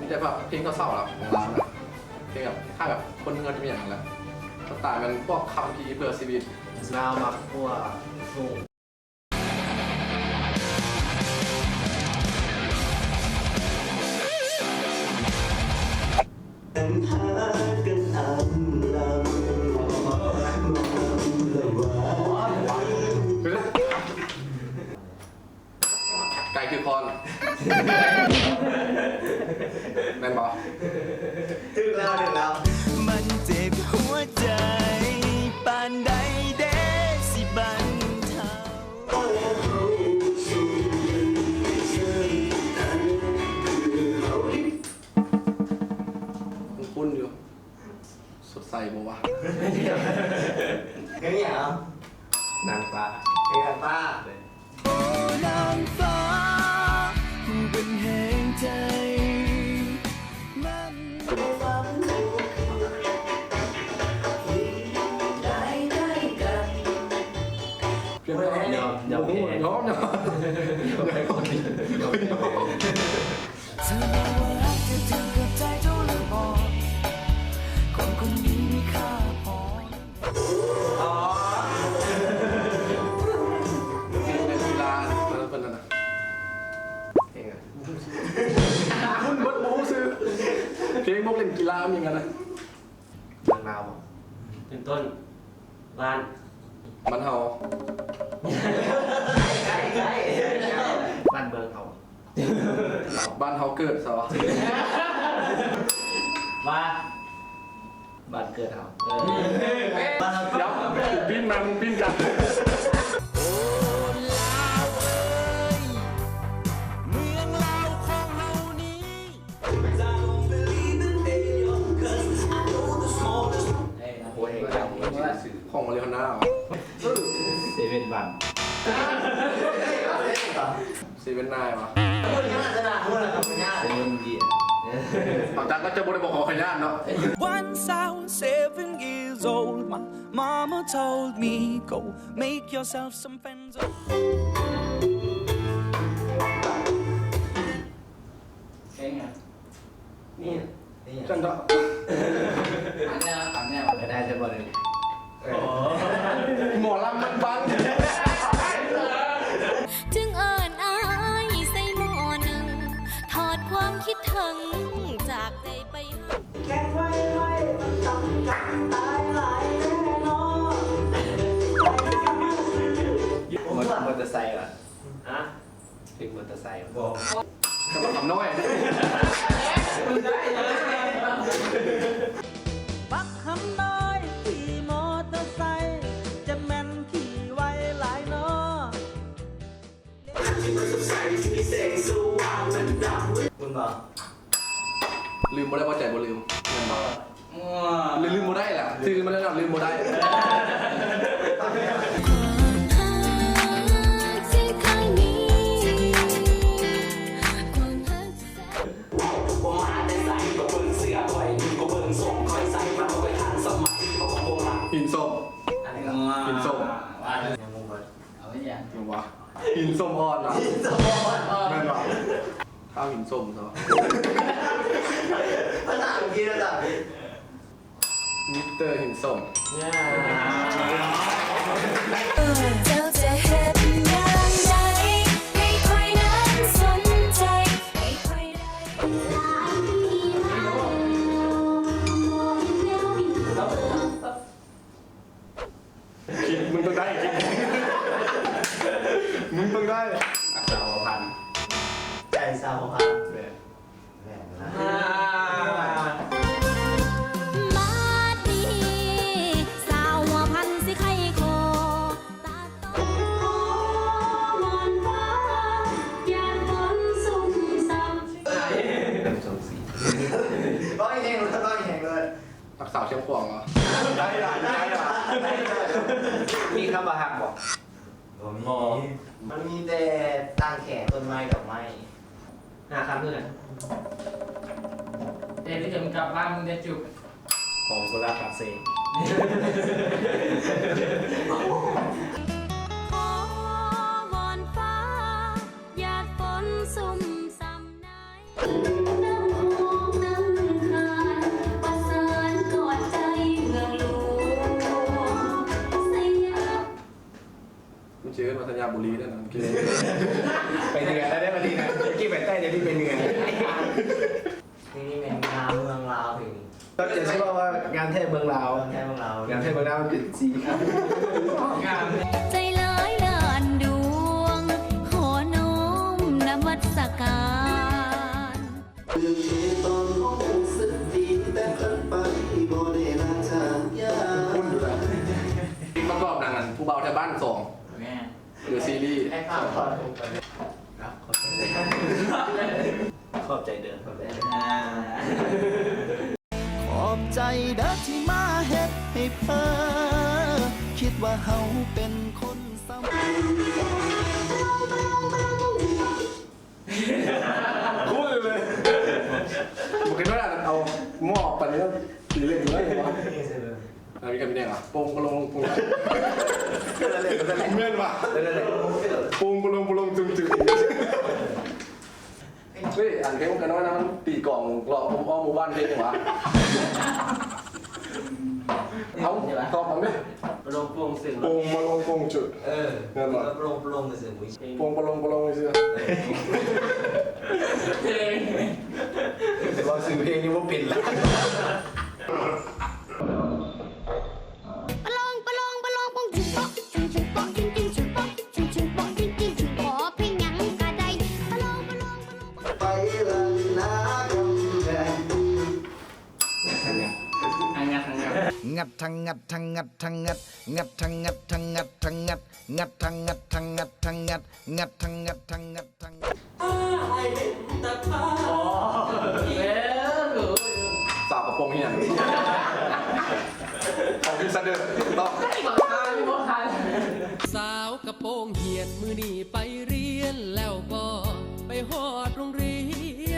มีแต่แบบเพลงเศร้าๆแล้วของร้านแบบเพลงแบบถ้าแบบคนเงินจะมีอย่างนั้นแหละสไตล์มันพวกคำพีเพื่อชีวิต เรามักพวกสูงไก่คือคอนแมนบอ ถึงแล้วมันเจ็บหัวใจปานใดเดสิบันเทา คุ้นอยู่สดใสบ่วะ เฮ้ยเหรอนางฟ้าเฮ้ยนางฟ้า โอ้นางฟ้าเป็นแห่งใจมันฟังได้กัน เพียงแต่ยอมเธอบอกว่ารักจะถึงกับใจเจ้าลืมออกคนคนนี้มีค่าพอ เป็นกีฬาแล้วเป็นอะไรเพลงอะคุณบดบูซื้อเพลงพวกเล่นกีฬามีกันนะ เรื่องราว เป็นต้นบ้าน มันเฮา บ้านเบิร์กเขา บ้านเฮาเกิดซะวะ ว่า บ้านเกิดเขา บ้านเรา เดี๋ยวปิ้นมามึงปิ้นกัน โอ้ลาวเอ้ยเมืองลาวของเฮานี้ โอ้ยเจ้าสื่อ ของมาเรียนหน้า เซเว่นวัน ซีเว่นนายวะ เซเว่นเดีย บางจังก็จะบริบอกของขยันเนาะ Once I was 7 years old, my mama told me, go make yourself some friends. เองอ่ะนี่ จันทร์ อันเนี้ย ไม่ได้จะบอกเลย หมอลำมันบัง จึงเอิญอายใส่หม้อหนึ่งถอดความคิดถึงจากใจไปให้ มอเตอร์ไซค์เหรอ ฮะ เพลงมอเตอร์ไซค์ บอก กำลังทำน้อย บักคำน้อยขี่มอเตอร์ไซค์จะแม่นขี่ไว้หลายน้อ คุณบอก ลืมบ่ได้ว่าใจบ่ลืมลืมบ่ได้แหละคือมันแล้วลืมบ่ได้ ที่ครั้งนี้ความรักแสน หินส้ม อะไรก็ หินส้ม ยังงงเลย เอาไว้อย่าง หรือวะหินส้มอ่อนนะแม่นบ่ข้าวหินส้มซะ ภาษาอังกฤษภาษาอังกฤษ มิสเตอร์หินส้ม เจ้าจะเห็นอย่างใดไม่ค่อยนั้นสนใจไม่ค่อยได้หลายปีแล้ว คิดมึงต้องได้คิดมึงต้องได้ อักษรพันใจสาวพันแหวนนะ มาดีสาวหัวพันสิใครคอตาโตมอนฟ้าอยากฝนสุ่มซ้ำ เป็นสองสีร้อยแหงเลยร้อยแหงเลย รักษาเชียงขวางเหรอได้ละได้ละ มีคำว่าหักบอกมันมีแต่ตั้งแขนต้นไม้ดอกไม้ หาคำเพื่อนเด็กที่จะมึงกลับบ้านมึงจะจุก ของโซลาร์ปากเซ ขอวอนฟ้าอยากฝนสุ่มซ้ำไหนน้ำหัว ธัญบุรีนั่นนะกิน ไปเหนือแล้วได้มาดีนะกี่ไปใต้เดี๋ยวพี่ไปเหนือ นี่เป็นงานเมืองลาวถึง ก็จะใช่ว่างานเทพเมืองลาว แค่เมืองลาว งานเทพเมืองลาวมันเป็นสีครับ งาน ใจร้ายลานดวง ขอน้อมนมัสการ คุ้นอยู่นะประกอบหนังผู้เบาแถวบ้านสอง แม่ หรือซีรีส์ ไอ้ข้าวขอด ขอบใจเดินขอบใจ ขอบใจเด้อที่มาเฮ็ดให้เพ้อคิดว่าเฮาเป็นคนสำคัญ คุ้นเลยผมคิดว่าเอาหม้อปั่นนี้ต้องตีเล่นอยู่แล้วเหรออะไรมีกันเป็นยังไงอ่ะปงปลงปงเงื่อนว่ะปงปลงจุ่มเฮ้ยอ่านเพลงกันว่านะมันตีกล่องหลอกผมอ้อมหมู่บ้านเพลงวะเอาตอบผมดิ ลงปรุงสิ่ง ปงมาลงปงจุด เออลงกับเสือมุ้ย ปงปลงเชื่อ เพลง เราสื่อเพลงนี้ว่าปิดแล้ว ปะลองปะลองปะลองปองจุ๊บปอกจุ๊บจุ๊บปอกจิ้งจิ้งจุ๊บปอกจุ๊บจุ๊บปอกจิ้งจิ้งจุ๊บขอเพลงหยังกะได้ปะลองปะลองปะลองปะลอง ไปเลยนะกำแพง ทางงานทางงาน งัดทั้งงัดทั้งงัดทั้งงัดงัดทั้งงัดทั้งงัดทั้งงัดงัดทั้งงัดทั้งงัดทั้งงัดงัดทั้งงัดทั้งงัดทั้งงัด อ๋อเย้หนู สาวกระโปรงเฮียของพิซซ่าเดอร์ต้อง บอกทานบอกทาน สาวกระโปรงเหียนมือนี่ไปเรียนแล้วบ่ไปหอดโรงเรียน